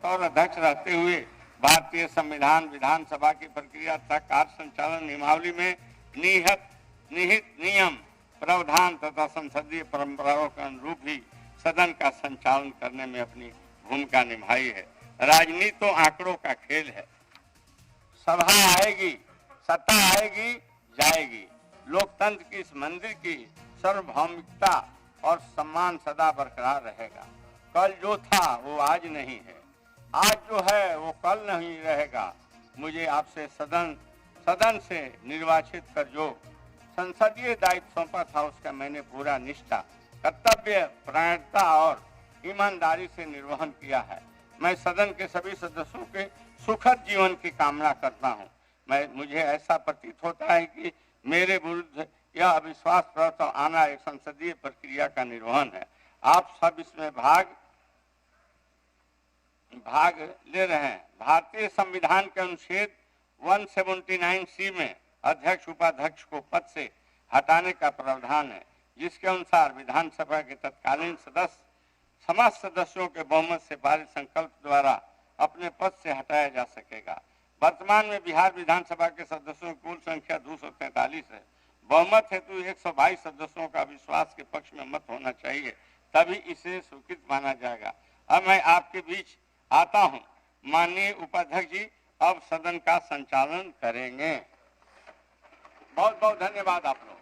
बतौर अध्यक्ष रहते हुए भारतीय संविधान विधानसभा की प्रक्रिया तथा कार्य संचालन नियमावली में निहित नियम प्रावधान तथा संसदीय परंपराओं के अनुरूप ही सदन का संचालन करने में अपनी भूमिका निभाई है। राजनीति तो आंकड़ों का खेल है। सभा आएगी, सत्ता आएगी, जाएगी। लोकतंत्र की इस मंदिर की सार्वभौमिकता और सम्मान सदा बरकरार रहेगा। कल जो था वो आज नहीं है, आज जो है वो कल नहीं रहेगा। मुझे आपसे सदन से निर्वाचित कर जो संसदीय दायित्व सौंपा था उसका मैंने पूरा निष्ठा, कर्तव्य परायणता और ईमानदारी से निर्वहन किया है। मैं सदन के सभी सदस्यों के सुखद जीवन की कामना करता हूं। मुझे ऐसा प्रतीत होता है कि मेरे विरुद्ध यह अविश्वास प्रस्ताव आना एक संसदीय प्रक्रिया का निर्वहन है। आप सब इसमें भाग ले रहे हैं। भारतीय संविधान के अनुच्छेद 179C में अध्यक्ष उपाध्यक्ष को पद से हटाने का प्रावधान है, जिसके अनुसार विधानसभा के तत्कालीन समस्त सदस्यों के बहुमत से पारित संकल्प द्वारा अपने पद से हटाया जा सकेगा। वर्तमान में बिहार विधानसभा के सदस्यों की कुल संख्या 243 है। बहुमत हेतु 122 सदस्यों का विश्वास के पक्ष में मत होना चाहिए, तभी इसे स्वीकृत माना जाएगा। अब मैं आपके बीच आता हूं। माननीय उपाध्यक्ष जी अब सदन का संचालन करेंगे। बहुत बहुत धन्यवाद आप लोग।